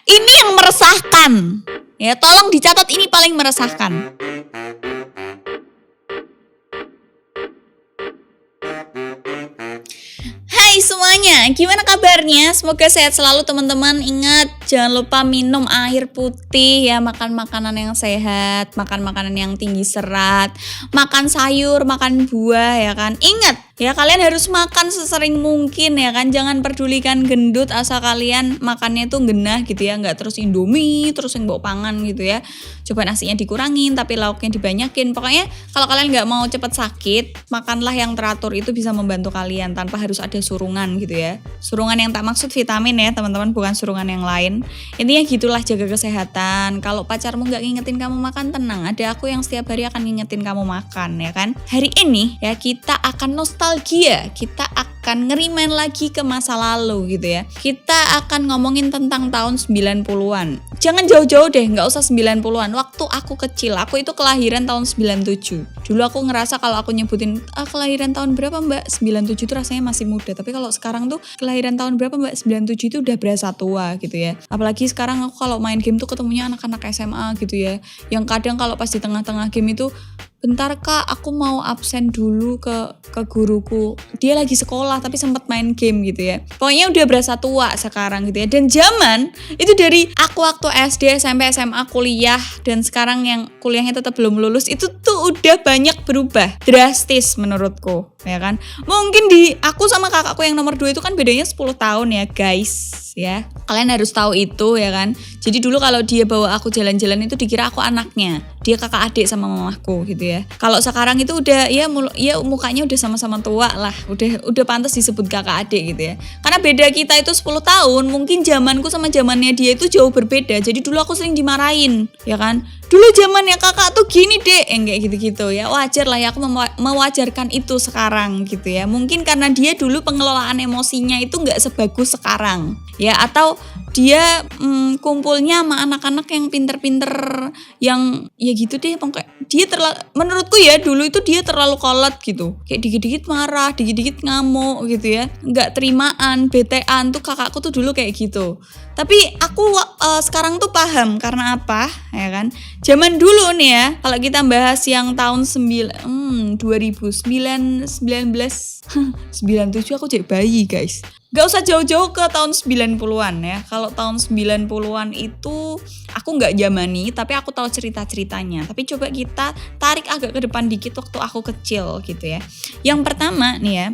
Ini yang meresahkan. Ya, tolong dicatat, ini paling meresahkan. Hai semuanya, gimana kabarnya? Semoga sehat selalu teman-teman. Ingat, jangan lupa minum air putih ya, makan makanan yang sehat, makan makanan yang tinggi serat, makan sayur, makan buah ya kan. Ingat ya, kalian harus makan sesering mungkin ya kan. Jangan pedulikan gendut asal kalian makannya tuh genah gitu ya, nggak terus Indomie, terus yang bawa pangan gitu ya. Coba nasinya dikurangin tapi lauknya dibanyakin. Pokoknya kalau kalian nggak mau cepet sakit, makanlah yang teratur, itu bisa membantu kalian tanpa harus ada surungan gitu ya. Surungan yang tak maksud vitamin ya teman-teman, bukan surungan yang lain. Intinya gitulah, jaga kesehatan. Kalau pacarmu nggak ngingetin kamu makan, tenang, ada aku yang setiap hari akan ngingetin kamu makan ya kan. Hari ini ya kita akan nostalgia, kita akan ngerimain lagi ke masa lalu gitu ya. Kita akan ngomongin tentang tahun 90-an. Jangan jauh-jauh deh, nggak usah 90-an. Waktu aku kecil, aku itu kelahiran tahun 97. Dulu aku ngerasa kalau aku nyebutin kelahiran tahun berapa mbak, 97 itu rasanya masih muda. Tapi kalau sekarang tuh kelahiran tahun berapa mbak, 97 itu udah berasa tua gitu ya. Apalagi sekarang aku kalau main game tuh ketemunya anak-anak SMA gitu ya. Yang kadang kalau pas di tengah-tengah game itu, bentar kak, aku mau absen dulu ke guruku. Dia lagi sekolah tapi sempat main game gitu ya. Pokoknya udah berasa tua sekarang gitu ya. Dan zaman itu dari aku waktu SD, SMP, SMA, kuliah, dan sekarang yang kuliahnya tetap belum lulus, itu tuh udah banyak berubah. Drastis menurutku ya kan. Mungkin di aku sama kakakku yang nomor 2 itu kan bedanya 10 tahun ya guys ya. Kalian harus tahu itu ya kan. Jadi dulu kalau dia bawa aku jalan-jalan itu dikira aku anaknya. Dia kakak adik sama mamaku gitu ya. Kalau sekarang itu udah ya mukanya udah sama-sama tua lah. Udah pantas disebut kakak adik gitu ya. Karena beda kita itu 10 tahun, mungkin zamanku sama zamannya dia itu jauh berbeda. Jadi dulu aku sering dimarahin, ya kan? Dulu zamannya kakak tuh gini deh, kayak gitu-gitu ya. Wajar lah ya, aku mewajarkan itu sekarang gitu ya. Mungkin karena dia dulu pengelolaan emosinya itu nggak sebagus sekarang. Ya, atau dia kumpulnya sama anak-anak yang pinter-pinter, yang ya gitu deh. Pokoknya dia menurutku ya dulu itu dia terlalu kolot gitu. Kayak dikit-dikit marah, dikit-dikit ngamuk gitu ya. Nggak terimaan, betean tuh kakakku tuh dulu kayak gitu. Tapi aku sekarang tuh paham karena apa ya kan. Zaman dulu nih ya, kalau kita bahas yang tahun 2019 97 aku jadi bayi guys. Gak usah jauh-jauh ke tahun 90-an ya. Kalau tahun 90-an itu aku gak zamani, tapi aku tahu cerita-ceritanya. Tapi coba kita tarik agak ke depan dikit waktu aku kecil gitu ya. Yang pertama nih ya,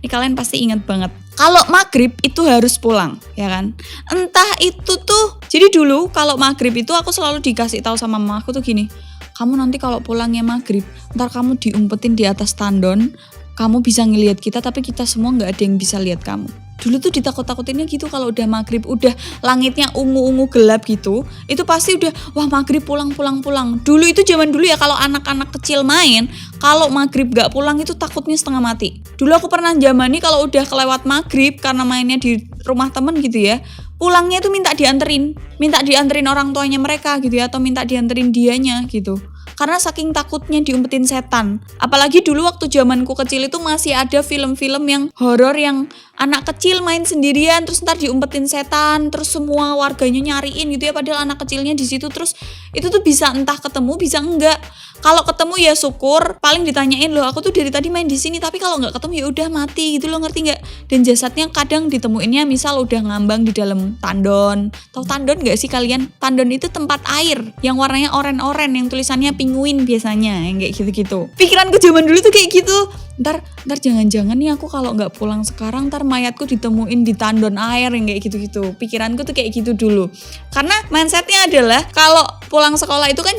ini kalian pasti ingat banget. Kalau maghrib itu harus pulang, ya kan? Entah itu tuh, jadi dulu kalau maghrib itu aku selalu dikasih tahu sama mama aku tuh gini, kamu nanti kalau pulangnya maghrib, ntar kamu diumpetin di atas tandon, kamu bisa ngelihat kita tapi kita semua nggak ada yang bisa lihat kamu. Dulu tuh ditakut-takutinnya gitu, kalau udah maghrib, udah langitnya ungu-ungu gelap gitu, itu pasti udah, wah maghrib pulang. Dulu itu zaman dulu ya, kalau anak-anak kecil main, kalau maghrib gak pulang itu takutnya setengah mati. Dulu aku pernah zamani kalau udah kelewat maghrib karena mainnya di rumah temen gitu ya, pulangnya itu minta dianterin orang tuanya mereka gitu ya, atau minta dianterin dianya gitu. Karena saking takutnya diumpetin setan. Apalagi dulu waktu zamanku kecil itu masih ada film-film yang horor yang anak kecil main sendirian terus ntar diumpetin setan, terus semua warganya nyariin gitu ya, padahal anak kecilnya di situ. Terus itu tuh bisa entah ketemu bisa enggak. Kalau ketemu ya syukur, paling ditanyain loh, aku tuh dari tadi main di sini, tapi kalau nggak ketemu ya udah mati gitu loh, ngerti nggak? Dan jasadnya kadang ditemuinnya misal udah ngambang di dalam tandon. Tahu tandon nggak sih kalian? Tandon itu tempat air yang warnanya oranye yang tulisannya penguin biasanya, yang kayak gitu-gitu. Pikiranku zaman dulu tuh kayak gitu. Ntar jangan-jangan nih aku kalau nggak pulang sekarang, ntar mayatku ditemuin di tandon air yang kayak gitu-gitu. Pikiranku tuh kayak gitu dulu. Karena mindsetnya adalah kalau pulang sekolah itu kan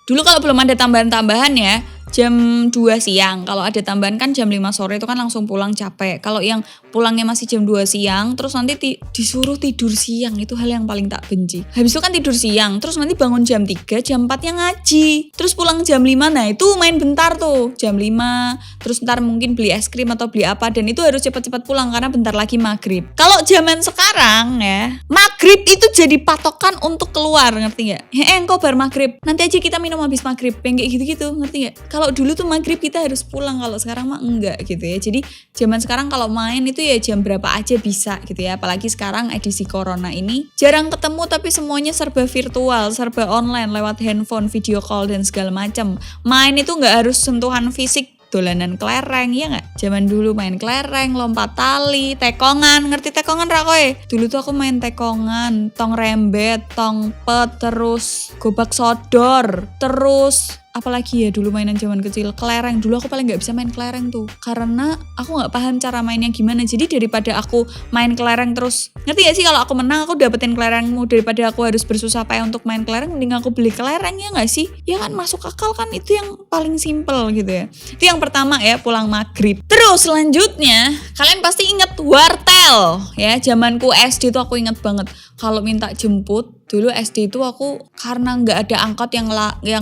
dulu kalau belum ada tambahan ya, jam 2 siang. Kalau ada tambahan kan jam 5 sore itu kan langsung pulang capek. Kalau yang pulangnya masih jam 2 siang, terus nanti disuruh tidur siang, itu hal yang paling tak benci. Habis itu kan tidur siang, terus nanti bangun jam 3, jam 4 yang ngaji. Terus pulang jam 5, nah itu main bentar tuh, jam 5. Terus ntar mungkin beli es krim atau beli apa, dan itu harus cepat-cepat pulang karena bentar lagi maghrib. Kalau zaman sekarang ya, maghrib itu jadi patokan memaksakan untuk keluar, ngerti gak? Engkau bar maghrib, nanti aja kita minum habis maghrib, yang kayak gitu-gitu, ngerti gak? Kalau dulu tuh maghrib kita harus pulang, kalau sekarang mah enggak gitu ya. Jadi zaman sekarang kalau main itu ya jam berapa aja bisa gitu ya. Apalagi sekarang edisi corona ini jarang ketemu tapi semuanya serba virtual, serba online lewat handphone, video call dan segala macam. Main itu nggak harus sentuhan fisik. Dolanan kelereng ya nggak? Zaman dulu main kelereng, lompat tali, tekongan. Ngerti tekongan ra kowe? Dulu tuh aku main tekongan, tong rembet, tong pet, terus gobak sodor, terus apalagi ya dulu mainan zaman kecil, kelereng. Dulu aku paling gak bisa main kelereng tuh karena aku gak paham cara mainnya gimana. Jadi daripada aku main kelereng terus, ngerti gak sih, kalau aku menang aku dapetin kelerengmu, daripada aku harus bersusah payah untuk main kelereng, mending aku beli kelereng, ya gak sih? Ya kan, masuk akal kan, itu yang paling simple gitu ya. Itu yang pertama ya, pulang maghrib. Terus selanjutnya kalian pasti inget wartel ya. Zamanku SD tuh aku inget banget kalau minta jemput. Dulu SD itu aku karena nggak ada angkot yang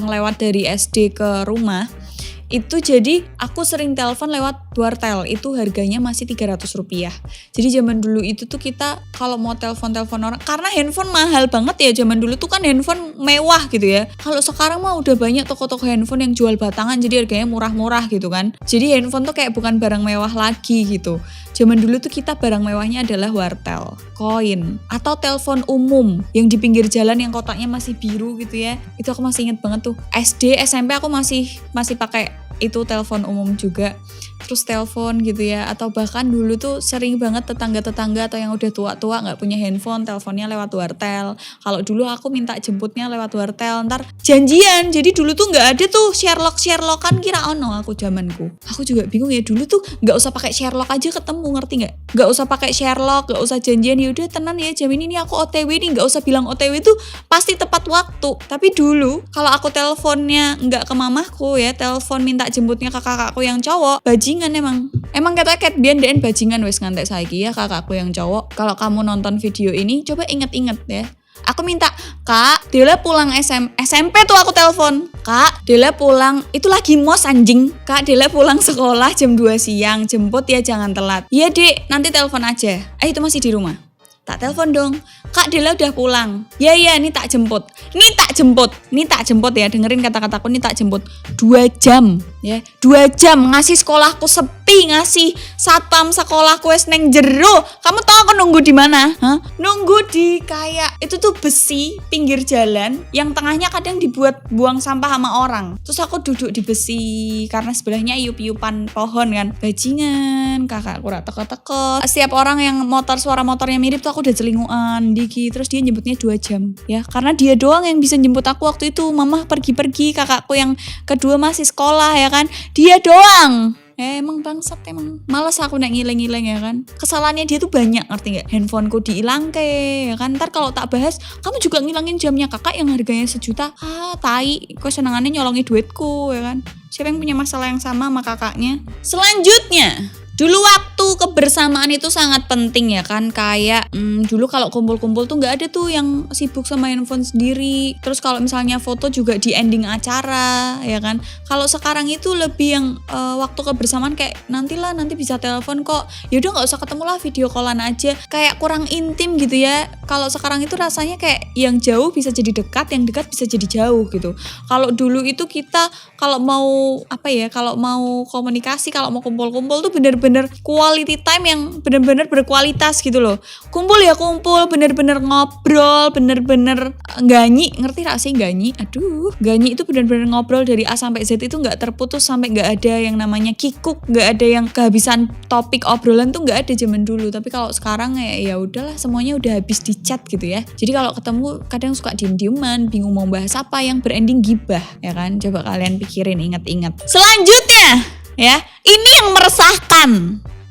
lewat dari SD ke rumah, itu jadi aku sering telepon lewat wartel, itu harganya masih Rp300. Jadi zaman dulu itu tuh kita kalau mau telepon orang, karena handphone mahal banget ya zaman dulu tuh kan, handphone mewah gitu ya. Kalau sekarang mah udah banyak toko-toko handphone yang jual batangan, jadi harganya murah-murah gitu kan. Jadi handphone tuh kayak bukan barang mewah lagi gitu. Zaman dulu tuh kita barang mewahnya adalah wartel, koin, atau telepon umum yang di pinggir jalan yang kotaknya masih biru gitu ya. Itu aku masih inget banget tuh. SD, SMP aku masih pakai itu telepon umum juga. Terus telepon gitu ya, atau bahkan dulu tuh sering banget tetangga-tetangga atau yang udah tua-tua nggak punya handphone, teleponnya lewat wartel. Kalau dulu aku minta jemputnya lewat wartel, ntar janjian. Jadi dulu tuh nggak ada tuh Sherlockan kira ono aku zamanku. Aku juga bingung ya, dulu tuh nggak usah pakai Sherlock aja ketemu, ngerti nggak? Nggak usah pakai Sherlock, nggak usah janjian, ya udah tenan ya jam ini nih aku OTW nih, nggak usah bilang OTW tuh pasti tepat waktu. Tapi dulu kalau aku teleponnya nggak ke mamahku ya, telepon minta jemputnya ke kakakku yang cowok, bajingan emang katanya ket biyen deen bajingan wis ngantek saiki ya kakakku yang cowok. Kalau kamu nonton video ini coba inget-inget ya. Aku minta, Kak, Dela pulang SMP tuh aku telepon. Kak, Dela pulang, itu lagi mos anjing. Kak, Dela pulang sekolah jam 2 siang, jemput ya jangan telat. Iya Dek, nanti telepon aja. Itu masih di rumah. Tak telepon dong. Kak, Dela udah pulang. Ya ini tak jemput. Ini tak jemput ya, dengerin kata-kataku, ini tak jemput. 2 jam ya. 2 jam ngasih sekolahku sepi, ngasih satpam sekolahku wes neng jero. Kamu tahu aku nunggu di mana? Nunggu di kayak itu tuh besi pinggir jalan yang tengahnya kadang dibuat buang sampah sama orang. Terus aku duduk di besi karena sebelahnya iup-iupan pohon kan. Bajingan, kakakku rak teko-teko. Setiap orang yang suara motornya mirip tuh aku udah celinguan dikit. Terus dia nyebutnya 2 jam ya, karena dia doang yang bisa jemput aku waktu itu. Mama pergi-pergi, kakakku yang kedua masih sekolah ya kan, dia doang. Emang bangsat, emang malas aku nak ngileng-ngileng ya kan. Kesalahannya dia tuh banyak, ngerti gak? Handphoneku diilangke ya kan. Ntar kalau tak bahas, kamu juga ngilangin jamnya kakak yang harganya 1 juta. Tai, kok senengannya nyolongi duitku ya kan. Siapa yang punya masalah yang sama sama kakaknya? Selanjutnya, dulu waktu kebersamaan itu sangat penting ya kan. Kayak dulu kalau kumpul-kumpul tuh gak ada tuh yang sibuk sama handphone sendiri. Terus kalau misalnya foto juga di ending acara ya kan. Kalau sekarang itu lebih yang waktu kebersamaan kayak nanti bisa telepon kok. Yaudah gak usah ketemu lah, video callan aja. Kayak kurang intim gitu ya. Kalau sekarang itu rasanya kayak yang jauh bisa jadi dekat, yang dekat bisa jadi jauh gitu. Kalau dulu itu kita kalau mau komunikasi, kalau mau kumpul-kumpul tuh bener-bener quality time yang bener-bener berkualitas gitu loh. Kumpul ya kumpul, bener-bener ngobrol, bener-bener ganyi, ngerti gak sih ganyi? Ganyi itu bener-bener ngobrol dari A sampai Z, itu gak terputus sampai gak ada yang namanya kikuk, gak ada yang kehabisan topik obrolan tuh gak ada zaman dulu. Tapi kalau sekarang ya udahlah, semuanya udah habis di chat gitu ya. Jadi kalau ketemu kadang suka diem-dieman, bingung mau bahas apa, yang berending gibah ya kan. Coba kalian pikirin, ingat-ingat. Selanjutnya ya, ini yang meresahkan.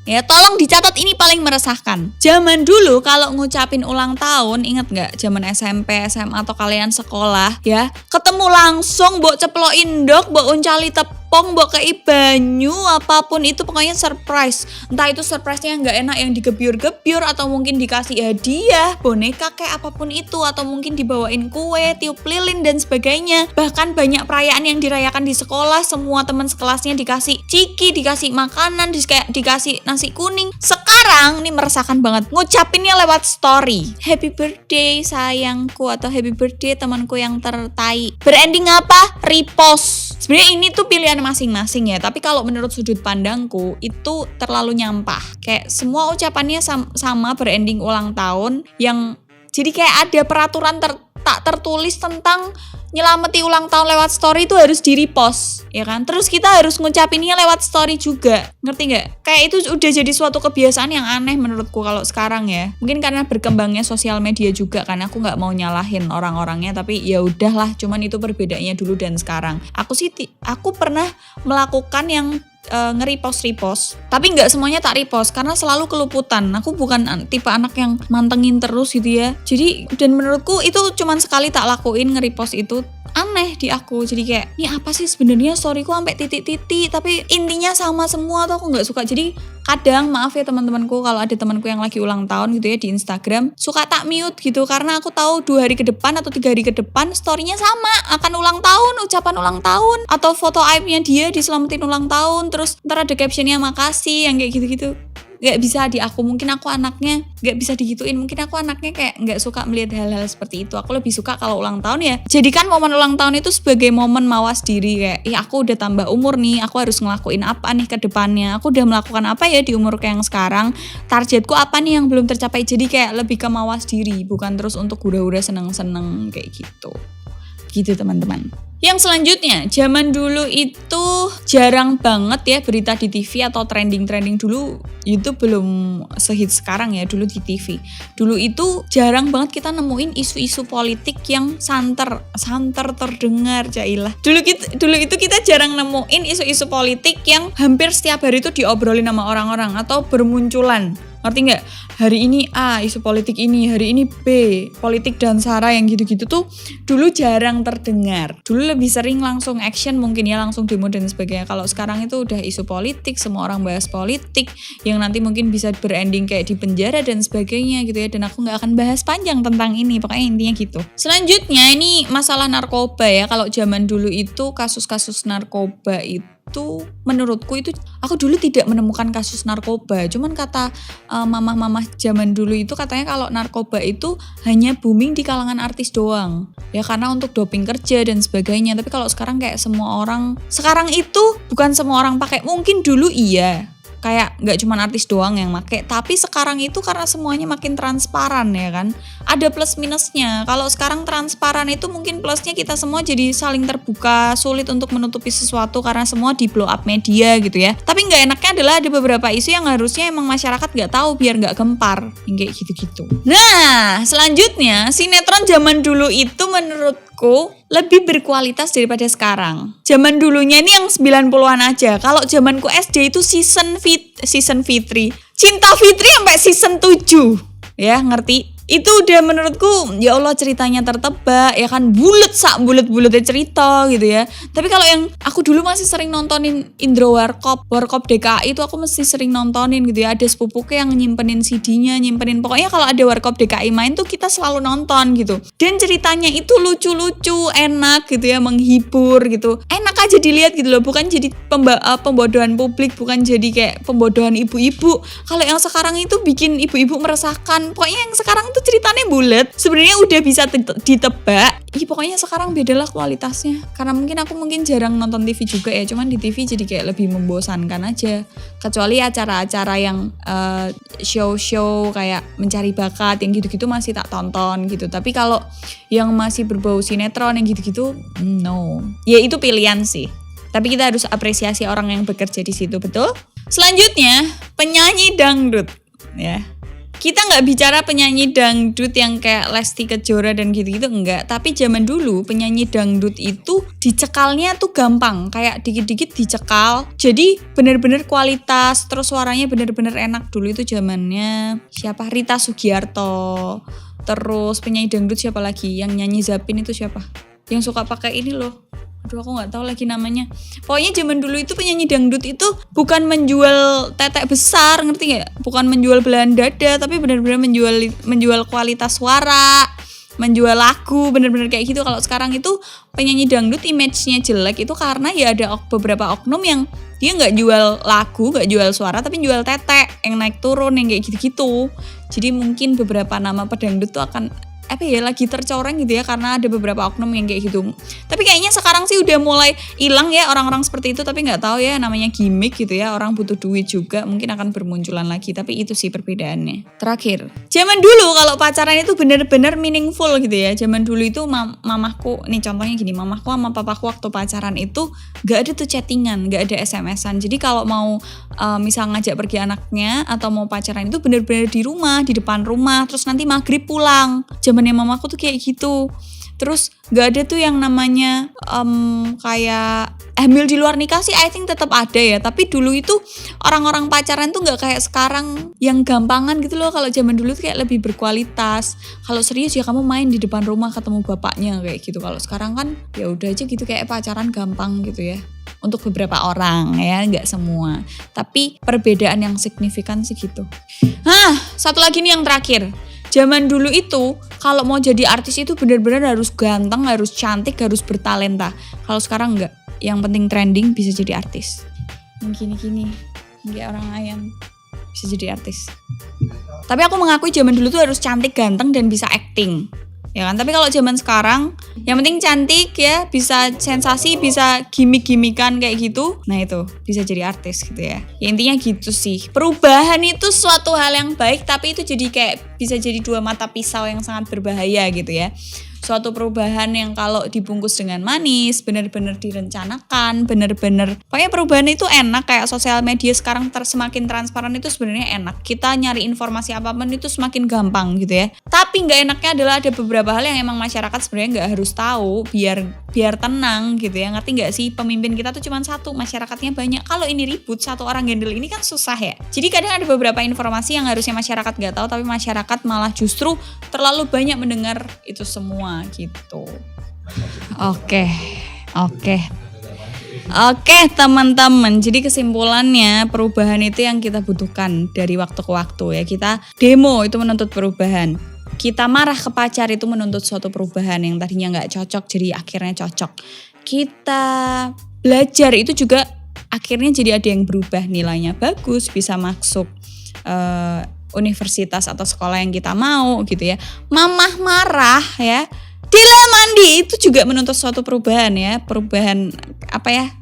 Ya, tolong dicatat, ini paling meresahkan. Zaman dulu kalau ngucapin ulang tahun, inget gak? Zaman SMP, SMA atau kalian sekolah ya, ketemu langsung mbok ceplokin ndok, mbok uncali tepung, mbok kei banyu, apapun itu pokoknya surprise. Entah itu surprise-nya yang gak enak yang digebyur-gebyur atau mungkin dikasih hadiah, boneka kayak apapun itu, atau mungkin dibawain kue, tiup lilin dan sebagainya. Bahkan banyak perayaan yang dirayakan di sekolah, semua teman sekelasnya dikasih ciki, dikasih makanan, dikasih nasi kuning. Sekarang nih meresahkan banget, ngucapinnya lewat story. Happy birthday sayangku atau happy birthday temanku yang tertai. Berending apa? Repost. Sebenarnya ini tuh pilihan masing-masing ya, tapi kalau menurut sudut pandangku itu terlalu nyampah. Kayak semua ucapannya sama berending ulang tahun yang jadi kayak ada peraturan tak tertulis tentang nyelameti ulang tahun lewat story itu harus di-repost, ya kan? Terus kita harus ngucapinnya lewat story juga, ngerti nggak? Kayak itu udah jadi suatu kebiasaan yang aneh menurutku kalau sekarang ya. Mungkin karena berkembangnya sosial media juga kan, aku nggak mau nyalahin orang-orangnya, tapi ya udahlah, cuman itu perbedaannya dulu dan sekarang. Aku pernah melakukan yang nge-repost, tapi nggak semuanya tak repost karena selalu keluputan. Aku bukan tipe anak yang mantengin terus gitu ya. Jadi dan menurutku itu cuman sekali tak lakuin nge-repost itu aneh di aku. Jadi kayak ini apa sih sebenarnya storyku sampai titik-titik tapi intinya sama semua tuh aku nggak suka. Jadi kadang maaf ya teman-temanku kalau ada temanku yang lagi ulang tahun gitu ya di Instagram suka tak mute gitu karena aku tahu 2 hari ke depan atau 3 hari ke depan storynya sama akan ulang tahun, ucapan ulang tahun atau foto aibnya dia diselamatin ulang tahun terus ntar ada captionnya makasih yang kayak gitu-gitu. Gak bisa di aku, mungkin aku anaknya gak bisa digituin, mungkin aku anaknya kayak gak suka melihat hal-hal seperti itu. Aku lebih suka kalau ulang tahun ya jadikan momen ulang tahun itu sebagai momen mawas diri, kayak aku udah tambah umur nih, aku harus ngelakuin apa nih ke depannya, aku udah melakukan apa ya di umurku yang sekarang, targetku apa nih yang belum tercapai. Jadi kayak lebih ke mawas diri, bukan terus untuk hura-hura seneng-seneng kayak gitu teman-teman. Yang selanjutnya, zaman dulu itu jarang banget ya berita di TV atau trending-trending. Dulu YouTube belum sehits sekarang ya, dulu di TV. Dulu itu jarang banget kita nemuin isu-isu politik yang santer terdengar, jailah. Dulu itu kita jarang nemuin isu-isu politik yang hampir setiap hari itu diobrolin sama orang-orang atau bermunculan. Ngerti nggak? Hari ini A, isu politik ini, hari ini B, politik dan sara yang gitu-gitu tuh dulu jarang terdengar. Dulu lebih sering langsung action mungkin ya, langsung demo dan sebagainya. Kalau sekarang itu udah isu politik, semua orang bahas politik, yang nanti mungkin bisa berending kayak di penjara dan sebagainya gitu ya. Dan aku nggak akan bahas panjang tentang ini, pokoknya intinya gitu. Selanjutnya ini masalah narkoba ya. Kalau zaman dulu itu kasus-kasus narkoba itu menurutku itu aku dulu tidak menemukan kasus narkoba, cuman kata mamah-mamah zaman dulu itu katanya kalau narkoba itu hanya booming di kalangan artis doang ya karena untuk doping kerja dan sebagainya. Tapi kalau sekarang kayak semua orang sekarang itu bukan semua orang pakai, mungkin dulu iya kayak nggak cuma artis doang yang make, tapi sekarang itu karena semuanya makin transparan ya kan, ada plus minusnya. Kalau sekarang transparan itu mungkin plusnya kita semua jadi saling terbuka, sulit untuk menutupi sesuatu karena semua di blow up media gitu ya. Tapi nggak enaknya adalah ada beberapa isu yang harusnya emang masyarakat nggak tahu biar nggak gempar, kayak gitu-gitu. Nah selanjutnya sinetron zaman dulu itu menurutku lebih berkualitas daripada sekarang. Zaman dulunya ini yang 90-an aja. Kalau zamanku SD itu season Fitri. Cinta Fitri sampai season 7. Ya, ngerti? Itu udah menurutku ya Allah ceritanya tertebak ya kan, bulet-buletnya cerita gitu ya. Tapi kalau yang aku dulu masih sering nontonin Indro Warkop DKI itu aku mesti sering nontonin gitu ya. Ada sepupuku yang nyimpenin CD-nya, pokoknya kalau ada Warkop DKI main tuh kita selalu nonton gitu. Dan ceritanya itu lucu-lucu, enak gitu ya, menghibur gitu. Enak aja dilihat gitu loh, bukan jadi pembodohan publik, bukan jadi kayak pembodohan ibu-ibu. Kalau yang sekarang itu bikin ibu-ibu meresahkan. Pokoknya yang sekarang tuh ceritanya bulat, sebenarnya udah bisa ditebak. Pokoknya sekarang bedalah kualitasnya. Karena aku jarang nonton TV juga ya, cuman di TV jadi kayak lebih membosankan aja. Kecuali acara-acara yang show-show kayak mencari bakat yang gitu-gitu masih tak tonton gitu. Tapi kalau yang masih berbau sinetron yang gitu-gitu, no. Ya itu pilihan sih. Tapi kita harus apresiasi orang yang bekerja di situ, betul? Selanjutnya, penyanyi dangdut ya. Kita nggak bicara penyanyi dangdut yang kayak Lesti Kejora dan gitu-gitu, enggak. Tapi zaman dulu penyanyi dangdut itu dicekalnya tuh gampang, kayak dikit-dikit dicekal. Jadi bener-bener kualitas, terus suaranya bener-bener enak. Dulu itu zamannya siapa? Rita Sugiarto. Terus penyanyi dangdut siapa lagi? Yang nyanyi Zapin itu siapa? Yang suka pakai ini loh. Aduh aku gak tahu lagi namanya. Pokoknya zaman dulu itu penyanyi dangdut itu bukan menjual tetek besar, ngerti gak? Bukan menjual belahan dada, tapi benar-benar menjual kualitas suara, menjual lagu, bener-bener kayak gitu. Kalau sekarang itu penyanyi dangdut image-nya jelek itu karena ya ada beberapa oknum yang dia nggak jual lagu, nggak jual suara, tapi jual tetek yang naik turun yang kayak gitu-gitu. Jadi mungkin beberapa nama pedangdut tuh akan lagi tercoreng gitu ya, karena ada beberapa oknum yang kayak gitu. Tapi kayaknya sekarang sih udah mulai hilang ya orang-orang seperti itu, tapi nggak tahu ya, namanya gimmick gitu ya, orang butuh duit juga, mungkin akan bermunculan lagi. Tapi itu sih perbedaannya. Terakhir, zaman dulu kalau pacaran itu bener-bener meaningful gitu ya. Zaman dulu itu mamahku, nih contohnya gini, mamahku sama papaku waktu pacaran itu nggak ada tuh chattingan, nggak ada SMS-an. Jadi kalau mau misal ngajak pergi anaknya atau mau pacaran itu bener-bener di rumah, di depan rumah, terus nanti maghrib pulang. Zamannya mamaku tuh kayak gitu. Terus gak ada tuh yang namanya kayak hamil di luar nikah sih, I think tetap ada ya. Tapi dulu itu orang-orang pacaran tuh gak kayak sekarang yang gampangan gitu loh. Kalau zaman dulu tuh kayak lebih berkualitas. Kalau serius ya kamu main di depan rumah ketemu bapaknya kayak gitu. Kalau sekarang kan ya udah aja gitu, kayak pacaran gampang gitu ya. Untuk beberapa orang ya, gak semua. Tapi perbedaan yang signifikan sih gitu. Satu lagi nih yang terakhir. Zaman dulu itu kalau mau jadi artis itu benar-benar harus ganteng, harus cantik, harus bertalenta. Kalau sekarang enggak, yang penting trending bisa jadi artis. Yang gini-gini, kayak orang ayam bisa jadi artis. Tapi aku mengakui zaman dulu tuh harus cantik, ganteng, dan bisa acting. Ya kan, tapi kalau zaman sekarang yang penting cantik ya, bisa sensasi, bisa gimmick-gimmickan kayak gitu. Nah itu bisa jadi artis gitu ya. Ya intinya gitu sih. Perubahan itu suatu hal yang baik, tapi itu jadi kayak bisa jadi dua mata pisau yang sangat berbahaya gitu ya. Suatu perubahan yang kalau dibungkus dengan manis, benar-benar direncanakan, benar-benar pokoknya perubahan itu enak. Kayak sosial media sekarang semakin transparan itu sebenarnya enak. Kita nyari informasi apapun itu semakin gampang gitu ya. Tapi nggak enaknya adalah ada beberapa hal yang emang masyarakat sebenarnya nggak harus tahu biar tenang gitu ya. Ngerti nggak sih, pemimpin kita tuh cuma satu, masyarakatnya banyak. Kalau ini ribut, satu orang handle ini kan susah ya. Jadi kadang ada beberapa informasi yang harusnya masyarakat nggak tahu, tapi masyarakat malah justru terlalu banyak mendengar itu semua gitu. Oke teman-teman, jadi kesimpulannya perubahan itu yang kita butuhkan dari waktu ke waktu ya. Kita demo itu menuntut perubahan, kita marah ke pacar itu menuntut suatu perubahan yang tadinya gak cocok jadi akhirnya cocok. Kita belajar itu juga akhirnya jadi ada yang berubah, nilainya bagus, bisa masuk universitas atau sekolah yang kita mau gitu ya. Mamah marah ya, Dila mandi itu juga menuntut suatu perubahan ya, perubahan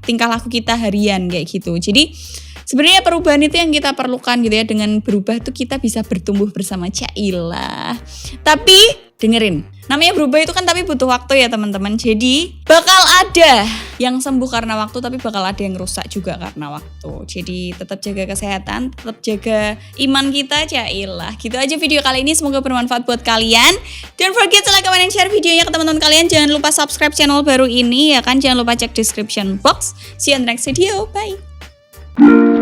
tingkah laku kita harian kayak gitu. Jadi sebenarnya perubahan itu yang kita perlukan gitu ya. Dengan berubah tuh kita bisa bertumbuh bersama, Cailah. Tapi dengerin, namanya berubah itu kan tapi butuh waktu ya teman-teman. Jadi bakal ada yang sembuh karena waktu, tapi bakal ada yang rusak juga karena waktu. Jadi tetap jaga kesehatan, tetap jaga iman kita, Cailah. Gitu aja video kali ini, semoga bermanfaat buat kalian. Don't forget to like, comment, and share videonya ke teman-teman kalian. Jangan lupa subscribe channel baru ini ya kan. Jangan lupa cek description box. See you on the next video, bye.